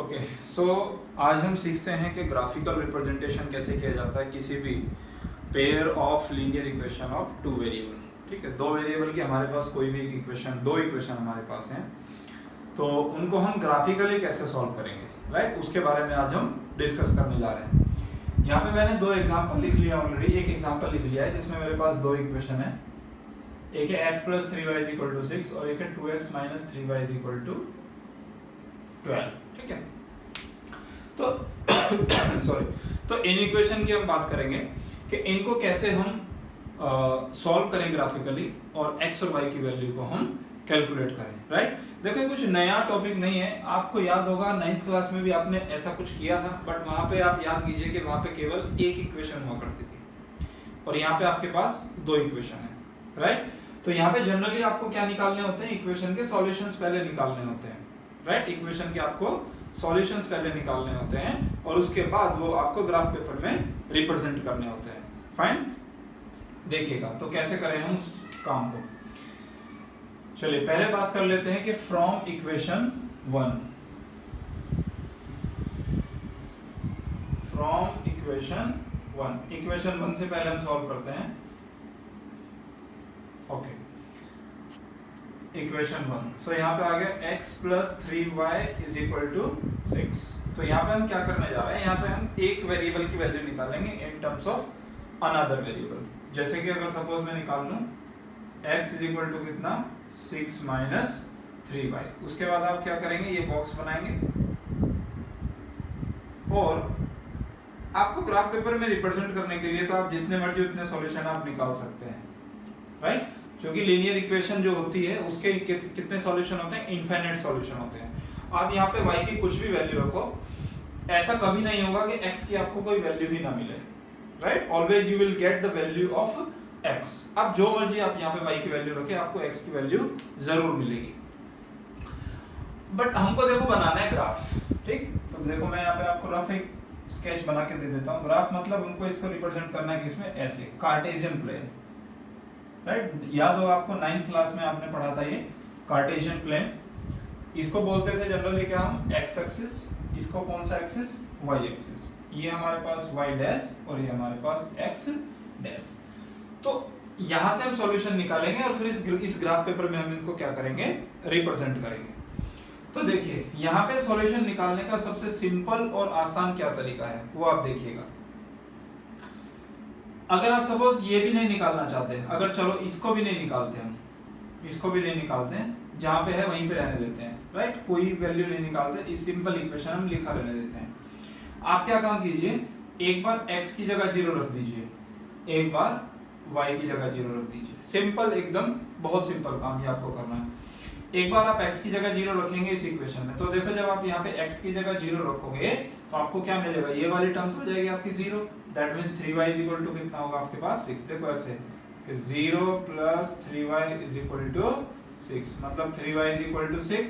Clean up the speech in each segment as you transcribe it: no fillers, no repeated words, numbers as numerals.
Okay so आज हम सीखते हैं कि ग्राफिकल रिप्रेजेंटेशन कैसे किया जाता है किसी भी pair of linear equation of two variable. ठीक है, दो वेरिएबल की हमारे पास कोई भी एक इक्वेशन, दो इक्वेशन हमारे पास हैं, तो उनको हम ग्राफिकली कैसे सॉल्व करेंगे, राइट, उसके बारे में आज हम डिस्कस करने जा रहे हैं। यहाँ पे मैंने दो एग्जांपल लिख लिया ऑलरेडी, एक एग्जांपल लिख लिया है जिसमें मेरे पास दो इक्वेशन है, एक है x + 3y = 6 और एक है 2x - 3y = 12। ठीक है, तो सॉरी, तो इन इक्वेशन की हम बात करेंगे कि इनको कैसे हम सॉल्व करें ग्राफिकली और x और y की वैल्यू को हम कैलकुलेट करें, राइट। देखो कुछ नया टॉपिक नहीं है, आपको याद होगा 9th क्लास में भी आपने ऐसा कुछ किया था, बट वहां पे आप याद कीजिए कि वहां पे केवल एक इक्वेशन हुआ करती थी और यहाँ पे आपके पास दो इक्वेशन है, राइट। तो यहाँ पे जनरली आपको क्या निकालने होते हैं, इक्वेशन के सॉल्यूशंस पहले निकालने होते हैं, राइट। इक्वेशन के आपको सॉल्यूशंस पहले निकालने होते हैं और उसके बाद वो आपको ग्राफ पेपर में रिप्रेजेंट करने होते हैं। फाइन, देखिएगा तो कैसे करें हम उस काम को। चलिए पहले बात कर लेते हैं कि फ्रॉम इक्वेशन 1 से पहले हम सॉल्व करते हैं। ओके, इक्वेशन 1, सो यहाँ पे आ गया x + 3y = 6। तो यहाँ पे हम क्या करने जा रहे हैं, यहाँ पे हम एक वेरिएबल की वैल्यू निकालेंगे in terms of another variable. जैसे कि अगर सपोज मैं निकाल लूं x = कितना 6 - 3y, उसके बाद आप क्या करेंगे, ये बॉक्स बनाएंगे और आपको ग्राफ पेपर में रिप्रेजेंट करने के लिए तो आप जितने मर्जी उतने सॉल्यूशन आप निकाल सकते हैं, राइट। क्योंकि लीनियर इक्वेशन जो होती है उसके कितने सॉल्यूशन होते हैं, इनफाइनाइट सॉल्यूशन होते हैं। आप यहाँ पे y की कुछ भी वैल्यू रखो, ऐसा कभी नहीं होगा कि x की आपको कोई वैल्यू ही ना मिले, right. Always you will get the value of x। अब जो मर्जी आप यहाँ पे y की वैल्यू रखें, आपको x की वैल्यू जरूर मिलेगी। बट हमको देखो बनाना है ग्राफ, ठीक। तो देखो मैं यहाँ पे आपको रफ एक स्केच बना के दे देता हूँ। ग्राफ मतलब हमको इसको रिप्रेजेंट करना है किसमें, ऐसे कार्टेशियन प्लेन, राइट। याद होगा आपको 9th क्लास में आपने पढ़ा था ये कार्टेशियन प्लेन। इसको बोलते थे जनरली क्या हम, x एक्सिस, इसको कौन सा एक्सिस, y एक्सिस। ये हमारे पास y डैश और ये हमारे पास x डैश। तो यहां से हम सॉल्यूशन निकालेंगे और फिर इस ग्राफ पेपर में हम इनको क्या करेंगे, रिप्रेजेंट करेंगे। तो देखिए यहाँ पे सॉल्यूशन निकालने का सबसे सिंपल और आसान क्या तरीका है वो आप देखिएगा। अगर आप सपोज ये भी नहीं निकालना चाहते, अगर चलो इसको भी नहीं निकालते, हम इसको भी नहीं निकालते हैं, जहां पे है वहीं पे रहने देते हैं, राइट। कोई वैल्यू नहीं निकालते, इस सिंपल इक्वेशन हम लिखा रहने देते हैं। आप क्या काम कीजिए, एक बार x की जगह 0 रख दीजिए, एक बार y की जगह 0 रख दीजिए। सिंपल, एकदम बहुत सिंपल काम ये आपको करना है। एक बार आप x की जगह 0 रखेंगे इस इक्वेशन में, तो देखो जब आप यहाँ पे x की जगह 0 रखोगे तो आपको क्या मिलेगा, ये वाली टर्म तो हो जाएगी आपकी 0। दैट मींस 3y = कितना होगा आपके पास 6। देखो ऐसे कि 0 + 3y = 6, मतलब 3y = 6।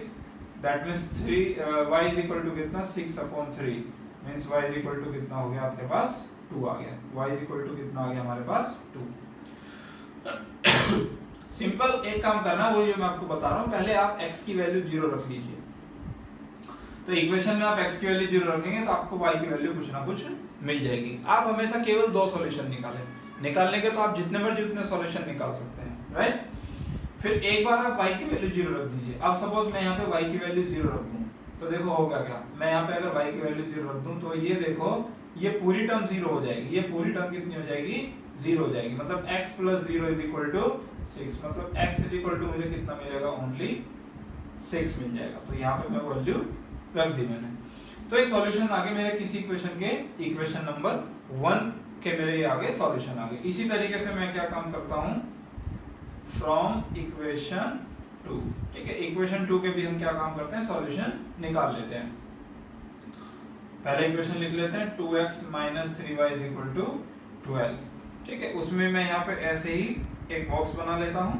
दैट मींस 3y = कितना 6/3, मींस y = कितना हो गया आपके पास 2 आ गया। y = कितना आ गया हमारे पास 2। सिंपल एक काम करना, वो जो मैं आपको बता रहा हूं, पहले आप x की वैल्यू 0 रख लीजिए। तो इक्वेशन में आप x की वैल्यू 0 रखेंगे तो आपको y की वैल्यू कुछ ना कुछ मिल जाएगी। आप हमेशा केवल दो सॉल्यूशन निकालने के तो आप जितने मर्जी उतने सॉल्यूशन निकाल सकते हैं, राइट। फिर एक बार आप y की वैल्यू 0 रख दीजिए। अब सपोज मैं यहाँ पे y की वैल्यू 0 रख दूं तो देखो होगा क्या, मैं यहाँ पे अगर y की वैल्यू 0 रख दूं तो ये देखो ये पूरी टर्म 0 हो जाएगी, ये पूरी टर्म कितनी हो जाएगी, 0 हो जाएगी। मतलब x + 0 = 6, मतलब x = मुझे कितना मिलेगा, ओनली 6 मिल जाएगा। तो यहाँ पे मैं वैल्यू रख दी मैंने। तो ये सॉल्यूशन आगे मेरे किसी इक्वेशन के, इक्वेशन नंबर 1 के मेरे आगे सॉल्यूशन आ गए। इसी तरीके से मैं क्या काम करता हूं, फ्रॉम इक्वेशन 2, ठीक है। इक्वेशन 2 के भी हम क्या काम करते हैं, सॉल्यूशन निकाल लेते हैं। पहले इक्वेशन लिख लेते हैं 2x - 3y = 12, ठीक है। उसमें मैं यहाँ पे ऐसे ही एक बॉक्स बना लेता हूं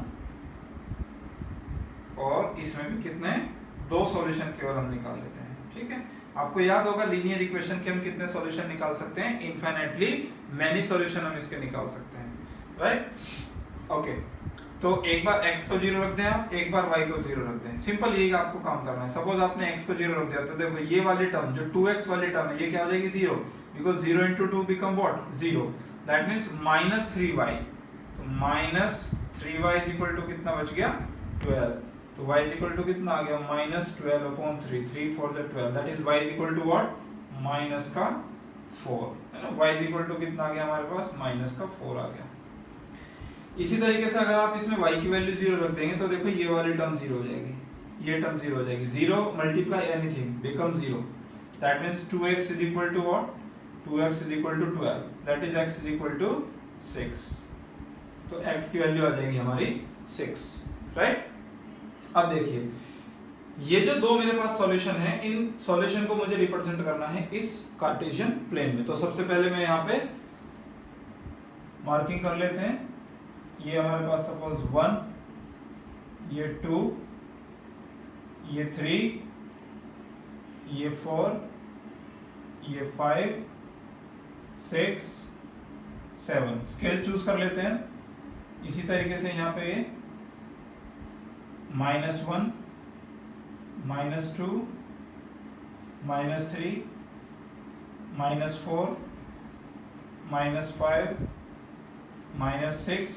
और इसमें भी कितने, दो सॉल्यूशन केवल हम निकाल लेते हैं, ठीक है। आपको याद होगा लीनियर इक्वेशन के हम कितने सॉल्यूशन निकाल सकते हैं, इनफाइनाइटली मैनी सॉल्यूशन हम इसके निकाल सकते हैं, राइट। ओके, तो एक बार x को 0 रख दें आप, एक बार y को 0 रख दें। सिंपल यही आपको काम करना है। सपोज आपने x को 0 रख दिया तो देखो ये वाली टर्म जो 2x वाली टर्म है ये क्या हो जाएगी 0, because 0 into 2 become what 0, that means -3y। तो -3y इज इक्वल टू कितना बच गया 12, तो y इज इक्वल टू कितना आ गया -12/3, 3 4 12, that is y is equal to what -4 है ना। y इज इक्वल टू कितना आ गया हमारे पास -4 आ गया। इसी तरीके से अगर आप इसमें y की वैल्यू 0 रख देंगे तो देखो ये वाली टर्म 0 हो जाएगी, ये टर्म 0 हो जाएगी। 0 multiply anything become 0, that means 2x is equal to what 2x is equal to 12, that is x is equal to 6। तो x की वैल्यू आ जाएगी हमारी 6, राइट। अब देखिए ये जो दो मेरे पास सॉल्यूशन है, इन सॉल्यूशन को मुझे रिप्रेजेंट करना है इस कार्टेशियन प्लेन में। तो सबसे पहले मैं यहाँ पे मार्किंग कर लेते हैं। ये हमारे पास सपोज 1, ये 2, ये 3, ये 4, ये 5, 6, 7 स्केल चूज कर लेते हैं। इसी तरीके से यहाँ पे -1, -2, -3, -4, -5, -6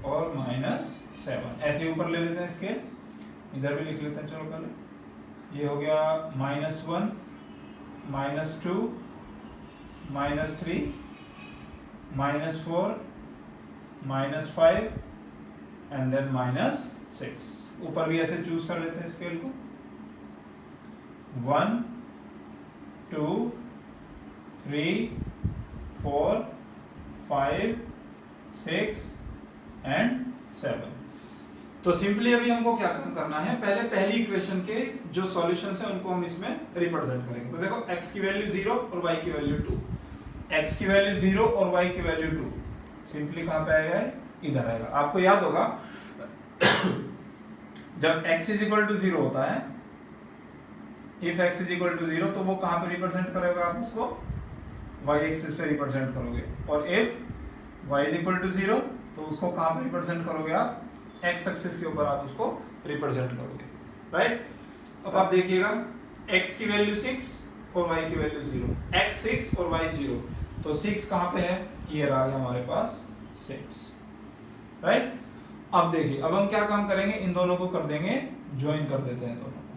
और -7 ऐसे ऊपर ले लेते हैं स्केल। इधर भी लिख लेते हैं, चलो पहले ये हो गया -1, -2, -3, -4, -5 एंड देन -6। ऊपर भी ऐसे चूज कर लेते हैं स्केल को। 1, 2, 3, 4, 5, 6 एंड 7। तो सिंपली अभी हमको क्या काम करना है, पहले पहली इक्वेशन के जो सॉल्यूशंस है उनको हम इसमें रिप्रेजेंट करेंगे। तो देखो x की वैल्यू 0 और y की वैल्यू 2, x की वैल्यू 0 और y की वैल्यू 2, सिंपली कहां पे आएगा, इधर आएगा। आपको याद होगा जब x इज इक्वल टू 0 होता है, if x is equal to 0 तो वो कहां पे रिप्रेजेंट करेगा, आप उसको y एक्सिस पे रिप्रेजेंट करोगे। और if y is equal to 0 तो उसको कहां पे रिप्रेजेंट करोगे, आप x एक्सिस के ऊपर आप उसको रिप्रेजेंट करोगे, राइट। अब आप देखिएगा x की वैल्यू 6 और y की वैल्यू 0, x 6 और y 0, तो 6 कहां पे है, ये आ गया हमारे पास 6, राइट। अब देखिए अब हम क्या काम करेंगे, इन दोनों को कर देंगे ज्वाइन कर देते हैं दोनों को,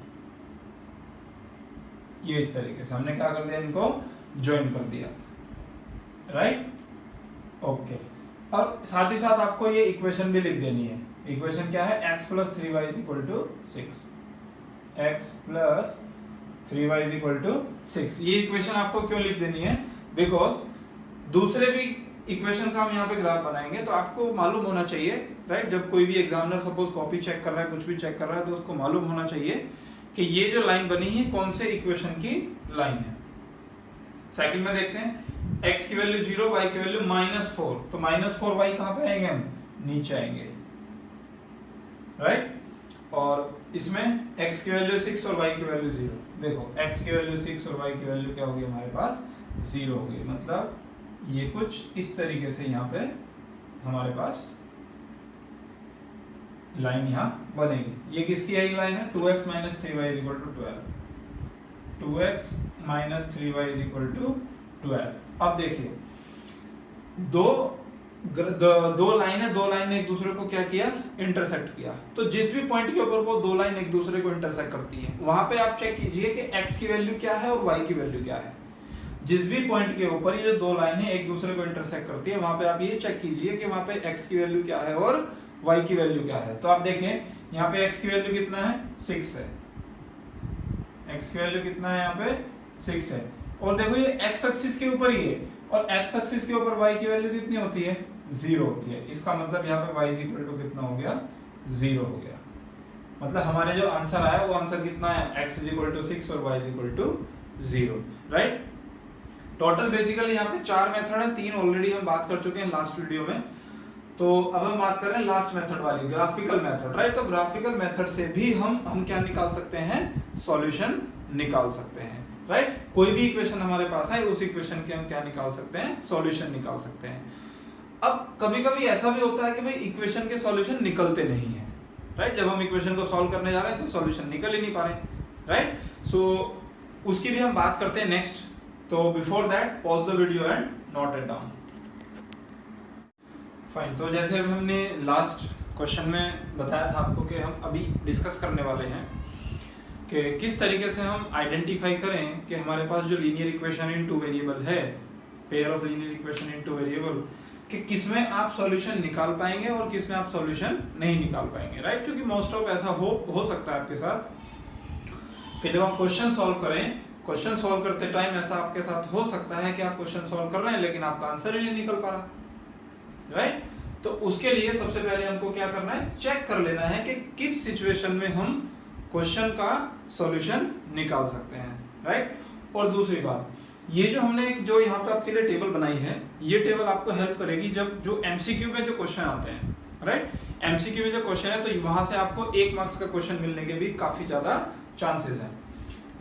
ये इस तरीके से हमने क्या कर दिया, इनको ज्वाइन कर दिया, राइट, ओके। और साथ ही साथ आपको ये इक्वेशन भी लिख देनी है। इक्वेशन क्या है, x + 3y = 6, x + 3y = 6। ये इक्वेशन आपको क्यों लिख देनी है, बिकॉज दूसरे भी इक्वेशन का हम यहाँ पे ग्राफ बनाएंगे तो आपको मालूम होना चाहिए, राइट। जब कोई भी एग्जामिनर सपोज कॉपी चेक कर रहा है, कुछ भी चेक कर रहा है, तो उसको मालूम होना चाहिए कि ये जो लाइन बनी है कौन से इक्वेशन की लाइन है। सेकंड में देखते हैं, x की वैल्यू 0, y की वैल्यू -4, तो -4y कहां पे आएंगे, हम नीचे आएंगे, राइट। और इसमें x की वैल्यू 6 और y की वैल्यू 0, देखो x की वैल्यू 6 और y की वैल्यू क्या होगी हमारे पास 0 होगी। मतलब ये कुछ इस तरीके से यहाँ पे हमारे पास लाइन यहाँ बनेगी। ये किसकी है लाइन है, 2x - 3y = 12, 2x - 3y = 12। अब देखिए दो लाइन है, दो लाइन ने एक दूसरे को क्या किया, इंटरसेक्ट किया। तो जिस भी पॉइंट के ऊपर वो दो लाइन एक दूसरे को इंटरसेक्ट करती है, वहां पे आप चेक कीजिए कि x की वैल्यू क्या है और y की वैल्यू क्या है। जिस भी पॉइंट के ऊपर ये दो लाइनें एक दूसरे को इंटरसेक्ट करती है, वहां पे आप ये चेक कीजिए कि वहां पे x की वैल्यू क्या है और y की वैल्यू क्या है। तो आप देखें यहाँ पे x की वैल्यू कितना है, 6 है, x की वैल्यू कितना है यहाँ पे 6 है। और देखो ये x एक्सिस के ऊपर ही है, और x एक्सिस के ऊपर y की वैल्यू कितनी होती है, 0 होती है। इसका मतलब यहाँ पे y = कितना हो गया, 0 हो गया। मतलब हमारे जो आंसर आया वो आंसर कितना है, x = 6 और y = 0, राइट। टोटल बेसिकली यहाँ पे 4 मेथड है, 3 ऑलरेडी हम बात कर चुके हैं लास्ट वीडियो में। तो अब हम बात कर रहे हैं लास्ट मेथड वाली, ग्राफिकल मेथड, राइट। तो ग्राफिकल मेथड से भी हम क्या निकाल सकते हैं, सॉल्यूशन निकाल सकते हैं, राइट। कोई भी इक्वेशन हमारे पास है, उस इक्वेशन के हम क्या निकाल सकते हैं, सॉल्यूशन निकाल सकते हैं। अब कभी कभी ऐसा भी होता है कि भाई इक्वेशन के सॉल्यूशन निकलते नहीं है, राइट। जब हम इक्वेशन को सॉल्व करने जा रहे हैं तो सॉल्यूशन निकल ही नहीं पा रहे, राइट। सो उसकी भी हम बात करते हैं नेक्स्ट। तो before that pause the video and note it down. Fine, तो जैसे अभी हमने लास्ट क्वेश्चन में बताया था आपको कि हम अभी डिस्कस करने वाले हैं कि किस तरीके से हम आइडेंटिफाई करें कि हमारे पास जो linear equation in two variable है, pair of linear equation in two variable, कि किसमें आप सॉल्यूशन निकाल पाएंगे और किसमें आप सॉल्यूशन नहीं निकाल पाएंगे, राइट। क्योंकि मोस्ट ऑफ ऐसा हो सकता है आपके साथ कि जब आप क्वेश्चन सॉल्व करें, क्वेश्चन सॉल्व करते टाइम ऐसा आपके साथ हो सकता है कि आप क्वेश्चन सॉल्व कर रहे हैं लेकिन आपका आंसर ही नहीं निकल पा रहा, राइट। तो उसके लिए सबसे पहले हमको क्या करना है, चेक कर लेना है कि किस सिचुएशन में हम क्वेश्चन का सॉल्यूशन निकाल सकते हैं, राइट। और दूसरी बात, ये जो हमने जो यहाँ पे आपके लिए टेबल बनाई है, ये टेबल आपको हेल्प करेगी जब जो एमसीक्यू में जो क्वेश्चन आते हैं, राइट। एमसीक्यू में जो क्वेश्चन है तो वहां से आपको 1 मार्क्स का क्वेश्चन मिलने के भी काफी ज्यादा चांसेस हैं,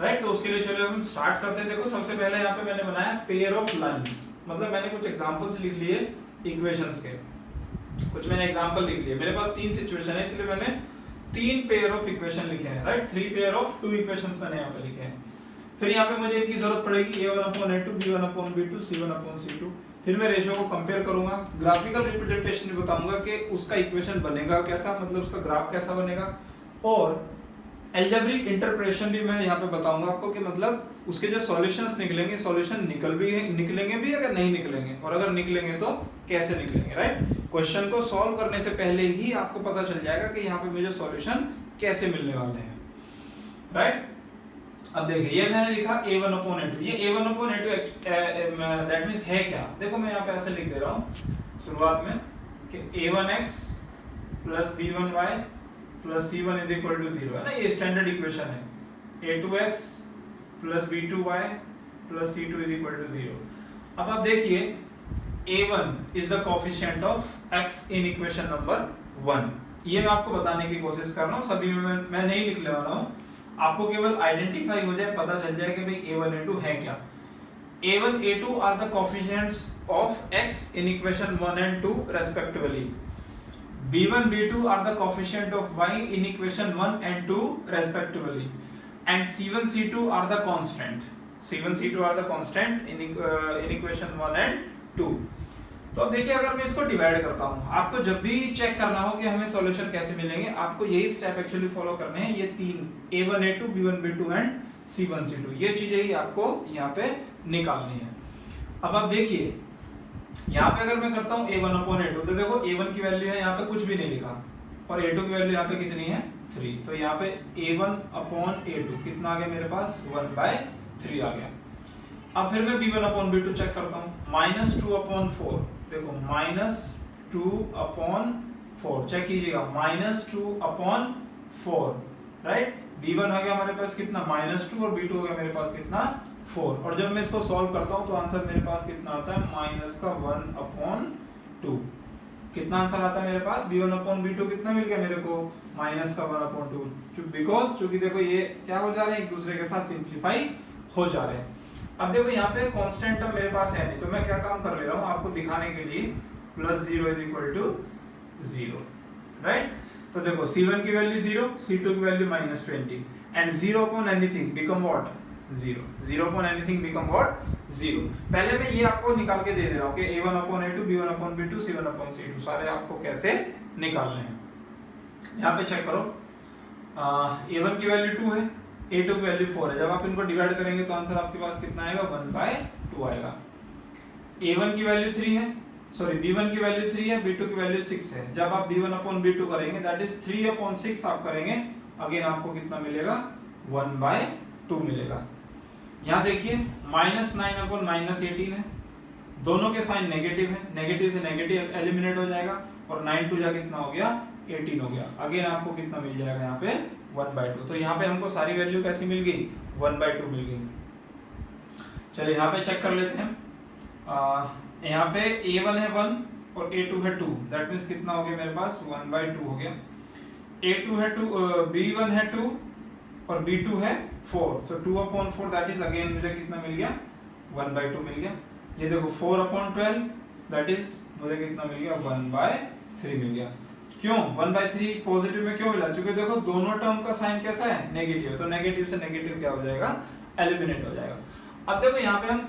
राइट। तो उसके लिए चलो हम स्टार्ट करते हैं। देखो सबसे पहले यहाँ पे मैंने बनाया पेयर ऑफ लाइंस, मतलब मैंने कुछ एग्जांपल्स लिख लिए इक्वेशंस के, कुछ मैंने एग्जांपल लिख लिए। मेरे पास 3 सिचुएशन है इसलिए मैंने 3 पेयर ऑफ इक्वेशन लिखे हैं, राइट। 3 पेयर ऑफ 2 इक्वेशंस मैंने यहाँ पे लिखे हैं। फिर यहाँ पे मुझे इनकी जरूरत पड़ेगी a1/a2, b1/b2, c1/c2। फिर मैं रेशियो को कंपेयर करूंगा, ग्राफिकल रिप्रेजेंटेशन भी बताऊंगा कि उसका इक्वेशन बनेगा कैसा, मतलब उसका ग्राफ कैसा बनेगा, और एल्जेब्रिक इंटरप्रेशन भी मैं यहाँ पे बताऊंगा आपको कि मतलब उसके जो सॉल्यूशंस निकलेंगे, सॉल्यूशन निकलेंगे भी अगर नहीं निकलेंगे, और अगर निकलेंगे तो कैसे निकलेंगे, राइट। क्वेश्चन को सॉल्व करने से पहले ही आपको पता चल जाएगा कि यहाँ पे मुझे सॉल्यूशन कैसे मिलने वाले हैं, राइट। अब देखिए ये मैंने लिखा a1/a2, ये a1/a2 दैट मींस है क्या, देखो मैं यहाँ पे ऐसे लिख दे रहा हूँ शुरुआत में कि a1x + b1y + c1 = 0 है ना, ये स्टैंडर्ड इक्वेशन है। a2x + b2y + c2 = 0। अब आप देखिए a1 is the coefficient of x in equation number 1। ये मैं आपको बताने की कोशिश कर रहा हूँ, सभी में मैं नहीं लिखने वाला हूँ, आपको केवल आइडेंटिफाई हो जाए, पता चल जाए कि भाई a1 a2 है क्या। a1 a2 are the coefficients of x in equation 1 and 2 respectively. b1 b2 are the coefficient of y in equation 1 and 2 respectively, and c1 c2 are the constant, c1 c2 are the constant in equation 1 and 2। तो अब देखिए अगर मैं इसको divide करता हूं, आपको जब भी चेक करना हो कि हमें सॉल्यूशन कैसे मिलेंगे, आपको यही स्टेप एक्चुअली फॉलो करने हैं। ये 3 a1 a2 b1 b2 and c1 c2, ये चीजें ही आपको यहाँ पे निकालनी है। अब आप देखिए यहाँ पे अगर मैं करता हूँ a1/a2, तो देखो a1 की वैल्यू है यहाँ पे कुछ भी नहीं लिखा, और a2 की वैल्यू यहाँ पे कितनी है 3, तो यहाँ पे a1/a2 कितना आ गया मेरे पास 1/3 आ गया। अब फिर मैं b1/b2 चेक करता हूँ, -2/4, देखो -2/4 चेक कीजिएगा, -2/4, राइट। b1 हो गया हमारे पास कितना -2 और b2 हो गया मेरे पास कितना 4, और जब मैं इसको सॉल्व करता हूँ तो आंसर मेरे पास कितना आता है -1/2। कितना आंसर आता है मेरे पास, b1/b2 कितना मिल गया मेरे को -1/2, बिकॉज चूंकि देखो ये क्या हो जा रहे हैं, एक दूसरे के साथ सिंप्लीफाई हो जा रहे हैं। अब देखो यहाँ पे कांस्टेंट टर्म मेरे पास है नहीं, तो मैं क्या काम कर ले रहा हूँ आपको दिखाने के लिए, +0 = 0, राइट। तो देखो c1 की वैल्यू 0, c2 की value -20, and 0/anything become what 0, 0/anything become what 0। पहले मैं ये आपको निकाल के दे दे रहा हूँ कि a1/a2 b1/b2 c1/c2 सारे आपको कैसे निकालने हैं। यहाँ पे चेक करो, a1 की वैल्यू 2 है, a2 की वैल्यू 4 है, जब आप इनको डिवाइड करेंगे तो आंसर आपके पास कितना आएगा 1/2 आएगा। a1 की वैल्यू 3 है, सॉरी b1 की वैल्यू 3 है, b2 की वैल्यू 6 है, जब आप b1/b2 करेंगे दैट इज 3/6 आप करेंगे, अगेन आपको कितना मिलेगा 1/2 मिलेगा। यहाँ देखिए -9/-18 है, दोनों के साइन नेगेटिव है, नेगेटिव से नेगेटिव एलिमिनेट हो जाएगा, और 9 2 जा कितना हो गया 18 हो गया, अगेन आपको कितना मिल जाएगा यहाँ पे 1/2। तो यहाँ पे हमको सारी वैल्यू कैसी मिल गई 1/2 मिल गई। चलिए यहाँ पे चेक कर लेते हैं, यहाँ पे a1 है 1 और a2 है 2, दैट मींस कितना हो गया मेरे पास 1/2 हो गया। a2 है 2, b1 है 2 और b2 है 4, सो 2/4 दैट इज अगेन मुझे कितना मिल गया 1/2 मिल गया। ये देखो 4/12 दैट इज मुझे कितना मिल गया 1/3 मिल गया। क्यों 1/3 पॉजिटिव में क्यों मिला? क्योंकि देखो दोनों टर्म का साइन कैसा है, नेगेटिव है, तो नेगेटिव से नेगेटिव क्या हो जाएगा, एलिमिनेट हो जाएगा। अब देखो यहाँ पे हम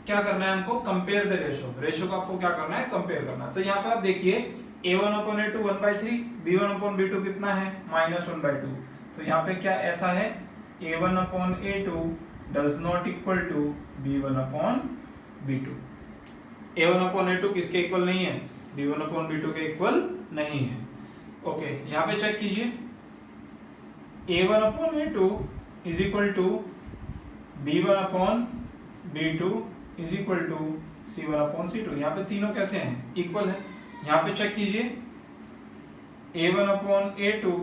क्या करना है, हमको कंपेयर द रेशियो, रेशियो को आपको क्या करना है, कंपेयर करना है। तो यहाँ पे आप देखिए a1/a2 1/3, b1/b2 कितना है -1/2। तो यहाँ पे क्या ऐसा है a1/a2 does not equal to b1/b2। a1/a2 किसके इक्वल नहीं है, b1/b2 के इक्वल नहीं है। ओके यहाँ पे चेक कीजिए a1/a2 is equal to b1/b2 is equal to c1/c2। यहाँ पे तीनों कैसे हैं, इक्वल है। यहाँ पे चेक कीजिए a1/a2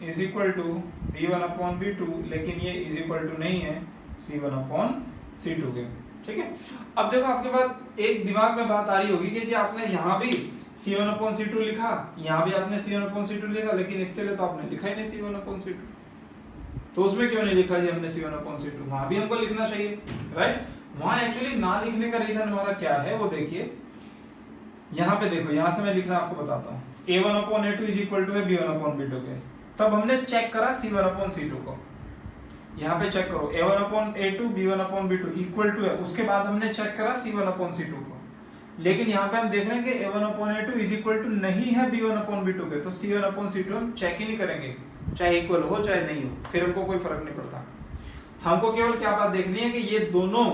is equal to b1/b2, लेकिन ये is equal to नहीं है c1/c2 के, ठीक है। अब देखो आपके पास एक दिमाग में बात आ रही होगी कि जी आपने यहाँ भी c1/c2 लिखा, यहाँ भी आपने c1/c2 लिखा, लेकिन इसके लिए तो आपने लिखा ही नहीं c1/c2, तो उसमें क्यों नहीं लिखा जी हमने c1/c2? वहां भी हमको लिखना चाहिए, राइट। वहां एक्चुअली ना लिखने का रीजन हमारा क्या है वो देखिए, यहाँ पे देखो, यहाँ से मैं लिखना आपको बताता हूँ। a1/a2 इज इक्वल टू है b1/b2 के, तब हमने चेक करा c1/c2 को। यहाँ पे चेक करो a1/a2 b1/b2 इक्वल टू है, उसके बाद हमने चेक करा c1/c2 को। लेकिन यहाँ पे हम देख रहे हैं कि a1/a2 इज इक्वल टू नहीं है b1/b2 के, तो c1/c2 हम चेक ही नहीं करेंगे, चाहे इक्वल हो चाहे नहीं हो, फिर हमको कोई फर्क नहीं पड़ता। हमको केवल क्या बात देखनी है कि ये दोनों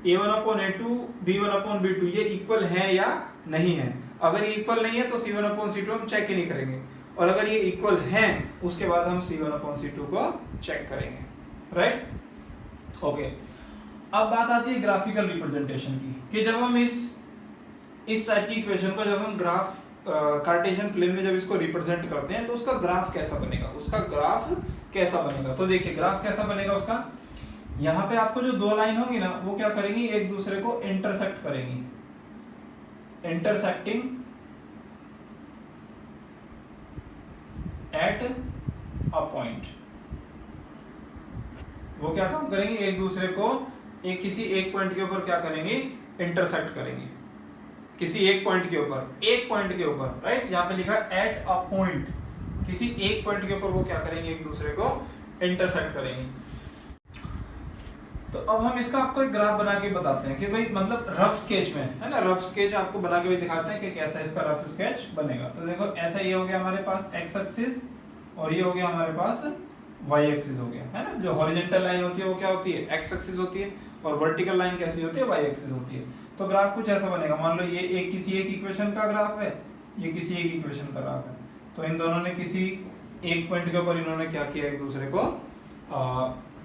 a1/a2 b1/b2 ये इक्वल है या नहीं है। अगर ये इक्वल नहीं है तो c1/c2 हम चेक ही नहीं करेंगे, और अगर ये इक्वल हैं उसके बाद हम c1/c2 को चेक करेंगे, राइट। ओके अब बात आती है ग्राफिकल रिप्रेजेंटेशन की, कि जब हम इस टाइप की इक्वेशन को जब हम ग्राफ कार्टेशियन प्लेन में जब इसको रिप्रेजेंट करते हैं तो उसका ग्राफ कैसा बनेगा, उसका ग्राफ कैसा बनेगा। तो देखिए ग्राफ कैसा बनेगा उसका, यहाँ पे आपको जो दो लाइन होगी ना वो क्या करेंगी, एक दूसरे को इंटरसेक्ट करेंगी, इंटरसेक्टिंग एट अ पॉइंट। वो क्या काम करेंगे, एक दूसरे को किसी एक पॉइंट के ऊपर क्या करेंगे, इंटरसेक्ट करेंगे, किसी एक पॉइंट के ऊपर, राइट। यहाँ पे लिखा एट अ पॉइंट, किसी एक पॉइंट के ऊपर वो क्या करेंगे, एक दूसरे को इंटरसेक्ट करेंगे। तो अब हम इसका आपको एक ग्राफ बना के बताते हैं कि भाई मतलब रफ स्केच में, है ना, रफ स्केच आपको बना के भी दिखाते हैं कि कैसा इसका रफ स्केच बनेगा। तो देखो ऐसा ये हो गया हमारे पास एक्स एक्सिस, और ये हो गया हमारे पास वाई एक्सिस हो गया, है ना। जो हॉरिजॉन्टल लाइन होती है वो क्या होती है, एक्स एक्सिस होती है, और वर्टिकल लाइन कैसी होती है, वाई एक्सिस होती है। तो ग्राफ कुछ ऐसा बनेगा, मान लो ये किसी एक इक्वेशन का ग्राफ है, ये किसी एक इक्वेशन का ग्राफ है, तो इन दोनों ने किसी एक पॉइंट के ऊपर इन्होंने क्या किया, एक दूसरे को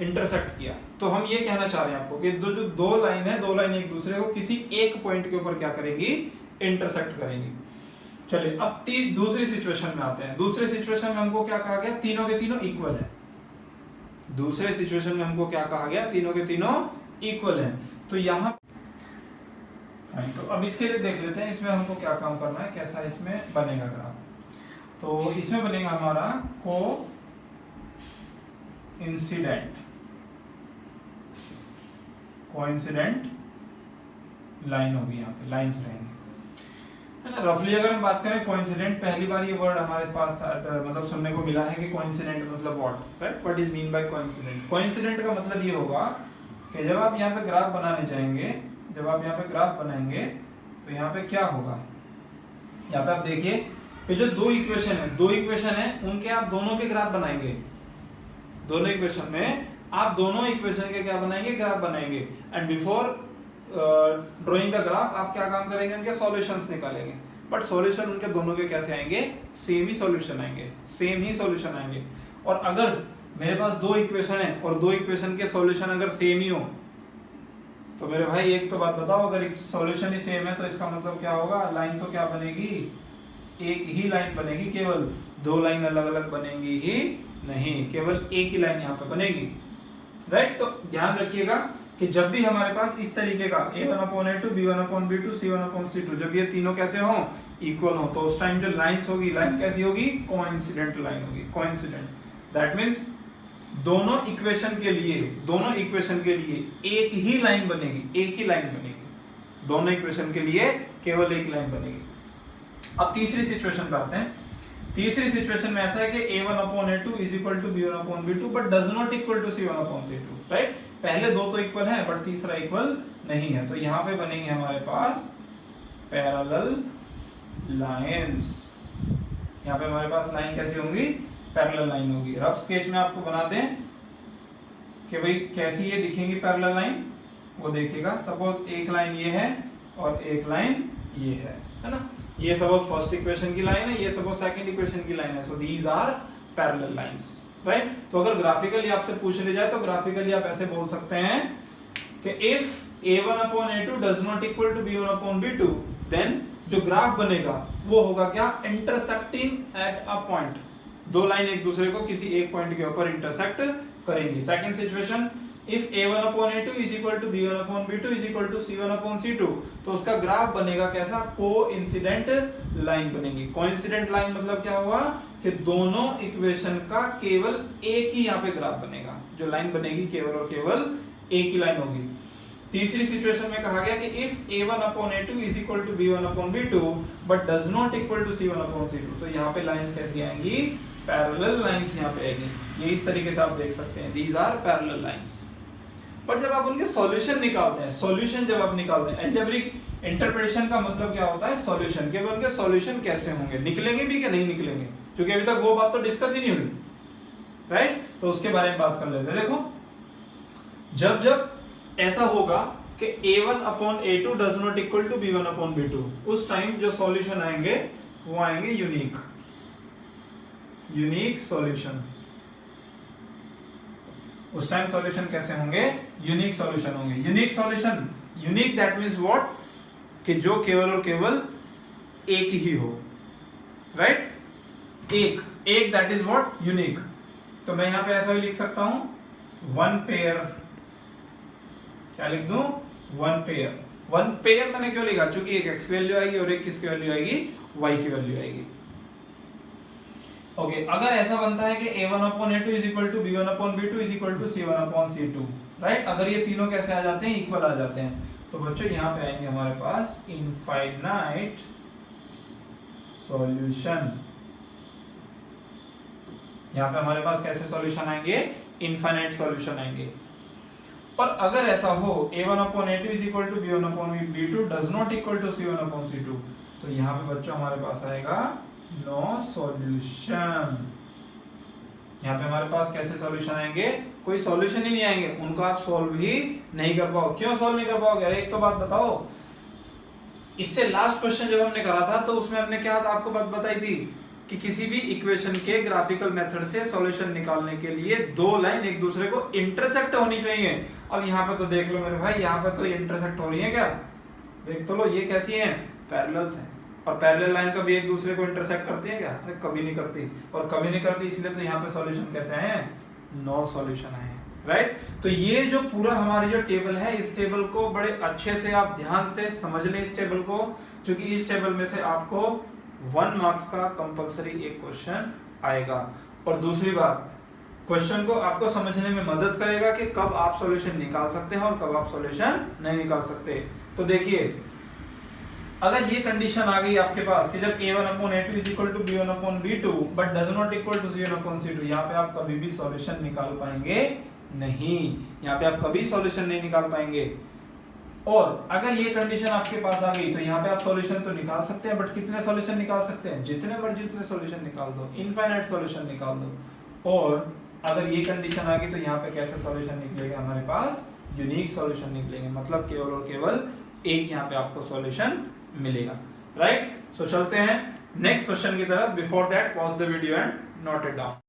इंटरसेक्ट किया। तो हम ये कहना चाह रहे हैं आपको कि जो दो लाइन है, दो लाइन एक दूसरे को किसी एक पॉइंट के ऊपर क्या करेंगी, इंटरसेक्ट करेंगी। चलिए अब दूसरी सिचुएशन में आते हैं। दूसरे सिचुएशन में हमको क्या कहा गया, तीनों के तीनों इक्वल है। दूसरे सिचुएशन में हमको क्या कहा गया, तीनों के तीनों इक्वल है। तो यहाँ तो अब इसके लिए देख लेते हैं इसमें हमको क्या काम करना है, कैसा इसमें बनेगा ग्राफ। तो इसमें बनेगा हमारा को कोइंसिडेंट लाइन होगी, यहाँ पे लाइंस रहेंगे, है ना। रफली अगर हम बात करें कोइंसिडेंट, पहली बार ये वर्ड हमारे पास मतलब सुनने को मिला है कि कोइंसिडेंट मतलब what, right, what is mean by coincident. Coincident का मतलब ये होगा कि जब आप यहाँ पे ग्राफ बनाने जाएंगे, जब आप यहाँ पे ग्राफ बनाएंगे तो यहाँ पे क्या होगा, यहाँ पे आप देखिए कि जो दो इक्वेशन है उनके आप दोनों के ग्राफ बनाएंगे। दोनों इक्वेशन में आप दोनों इक्वेशन के क्या बनाएंगे, ग्राफ बनाएंगे। And before drawing the graph आप क्या काम करेंगे, उनके सॉल्यूशंस निकालेंगे। बट सॉल्यूशन उनके दोनों के कैसे आएंगे, सेम ही सॉल्यूशन आएंगे, और अगर मेरे पास दो इक्वेशन है और दो इक्वेशन के सॉल्यूशन अगर सेम ही हो, तो मेरे भाई एक तो बात बताओ, अगर सॉल्यूशन ही सेम है तो इसका मतलब क्या होगा, लाइन तो क्या बनेगी, एक ही लाइन बनेगी, केवल दो लाइन अलग अलग बनेगी ही नहीं, केवल एक ही लाइन यहाँ पे बनेगी, राइट। तो ध्यान रखिएगा कि जब भी हमारे पास इस तरीके का a1/a2 b1/b2 c1/c2 जब ये तीनों कैसे हो, इक्वल हो, तो उस टाइम जो लाइंस होगी, लाइन कैसी होगी, कोइंसिडेंट लाइन होगी, कोइंसिडेंट। दैट मींस दोनों इक्वेशन के लिए एक ही लाइन बनेगी, दोनों इक्वेशन के लिए केवल एक लाइन बनेगी। अब तीसरी सिचुएशन पे आते हैं। तीसरी सिचुएशन में ऐसा है कि a1/a2 is equal to b1/b2 but does not equal to c1/c2, right. पहले दो तो इक्वल है बट तीसरा इक्वल नहीं है, तो यहाँ पे बनेंगे हमारे पास पैरेलल लाइंस। यहाँ पे हमारे पास लाइन कैसी होंगी, पैरेलल लाइन होगी। रफ स्केच में आपको बना दें कि भाई कैसी ये दिखेंगी पैरेलल लाइन, वो देखिएगा। सपोज एक लाइन ये है और एक लाइन ये है ना। ये सपोज फर्स्ट इक्वेशन की लाइन है, ये सपोज सेकंड इक्वेशन की लाइन है। So these are parallel lines, right. तो अगर ग्राफिकली आपसे पूछ ले जाए तो ग्राफिकली आप ऐसे बोल सकते हैं कि if a1/a2 does not equal to b1/b2 then जो ग्राफ बनेगा वो होगा क्या, इंटरसेक्टिंग एट अ पॉइंट। दो लाइन एक दूसरे को किसी एक पॉइंट के ऊपर इंटरसेक्ट करेंगी। Second situation, if a1/a2 is equal to b1/b2 is equal to c1/c2, तो उसका ग्राफ बनेगा कैसा, कोइंसिडेंट लाइन बनेगी। कोइंसिडेंट लाइन मतलब क्या हुआ कि दोनों इक्वेशन का केवल एक ही यहाँ पे ग्राफ बनेगा। जो लाइन बनेगी केवल और केवल एक ही लाइन होगी। तीसरी सिचुएशन में कहा गया कि if a1/a2 is equal to b1/b2 but does not equal to c1/c2, तो यहाँ पे लाइंस कैसी आएंगी, पैरेलल लाइंस यहाँ पे आएंगी। ये इस तरीके से आप देख सकते हैं, दीज आर पैरेलल लाइंस। पर जब आप उनके सॉल्यूशन निकालते हैं, सॉल्यूशन जब आप निकालते हैं, अलजेब्रिक इंटरप्रिटेशन का मतलब क्या होता है, सॉल्यूशन। कि उनके सॉल्यूशन कैसे होंगे, निकलेंगे भी कि नहीं निकलेंगे, क्योंकि अभी तक वो बात तो डिस्कस ही नहीं हुई, राइट। तो उसके बारे में बात कर लेते हैं। देखो, जब ऐसा होगा कि a1/a2 does not equal to b1/b2, उस टाइम जो सॉल्यूशन आएंगे वो आएंगे यूनिक सॉल्यूशन। उस टाइम सॉल्यूशन कैसे होंगे, यूनिक सॉल्यूशन होंगे। Unique solution, unique that means what, कि जो केवल और केवल एक ही हो, राइट। एक दैट इज व्हाट, यूनिक। तो मैं यहां पे ऐसा भी लिख सकता हूं, वन पेयर। क्या लिख दूं, वन पेयर। वन पेयर मैंने क्यों लिखा, क्योंकि एक x की वैल्यू आएगी और एक किसकी वैल्यू आएगी, y की वैल्यू आएगी। ओके, अगर ऐसा बनता है कि a1/a2 is equal to b1/b2 is equal to c1/c2, right. अगर ये तीनों कैसे आ जाते हैं, इक्वल आ जाते हैं, तो बच्चों यहाँ पे आएंगे हमारे पास इनफाइनाइट सॉल्यूशन। यहाँ पे हमारे पास कैसे सॉल्यूशन आएंगे, इनफाइनाइट सॉल्यूशन आएंगे। और अगर ऐसा हो a1/a2 is equal to b1/b2 does not equal to c1/c2, तो यहाँ पे बच्चों हमारे पास आएगा नो सॉल्यूशन। यहाँ पे हमारे पास कैसे सॉल्यूशन आएंगे, कोई सॉल्यूशन ही नहीं आएंगे, उनको आप सॉल्व ही नहीं कर पाओ। क्यों सॉल्व नहीं कर पाओगे, अरे एक तो बात बताओ, इससे लास्ट क्वेश्चन जब हमने करा था तो उसमें हमने क्या आपको बात बताई थी कि किसी भी इक्वेशन के ग्राफिकल मेथड से सॉल्यूशन निकालने के लिए दो लाइन एक दूसरे को इंटरसेक्ट होनी चाहिए। अब यहाँ पे तो देख लो मेरे भाई, यहाँ पे तो इंटरसेक्ट हो रही है, क्या देख तो लो, ये कैसी है, पैरेलल्स हैं। और पैरेलल लाइन कभी एक दूसरे को इंटरसेक्ट करती है क्या, अरे कभी नहीं करती। और कभी नहीं करती, इसलिए तो यहाँ पे सॉल्यूशन कैसे आए हैं, नो सॉल्यूशन आए हैं, राइट। तो ये जो पूरा हमारी जो टेबल है, इस टेबल को बड़े अच्छे से आप ध्यान से समझ लें इस टेबल को, क्योंकि इस टेबल में से आपको 1 मार्क्स का कंपलसरी एक क्वेश्चन आएगा। और दूसरी बात, क्वेश्चन को आपको समझने में मदद करेगा कि कब आप सॉल्यूशन निकाल सकते हैं और कब आप सॉल्यूशन नहीं निकाल सकते। तो देखिए, अगर ये कंडीशन आ गई आपके पास कि जब a1/a2 is equal to b1/b2 but does not equal to c1/c2, यहाँ पे आप कभी भी सॉल्यूशन निकाल पाएंगे नहीं, यहाँ पे आप कभी सॉल्यूशन नहीं निकाल पाएंगे। और अगर ये कंडीशन आपके पास आ गई तो यहाँ पे आप सॉल्यूशन तो निकाल सकते हैं, बट कितने सॉल्यूशन निकाल सकते हैं, जितने मर्जी उतने सॉल्यूशन निकाल दो, इनफाइनाइट सॉल्यूशन निकाल दो। और अगर ये कंडीशन आ गई तो यहाँ पे कैसे सॉल्यूशन निकलेगा, हमारे पास यूनिक सॉल्यूशन निकलेंगे, मतलब केवल और केवल एक यहाँ पे आपको सॉल्यूशन मिलेगा, राइट। सो चलते हैं नेक्स्ट क्वेश्चन की तरफ। Before that pause the video and note it down.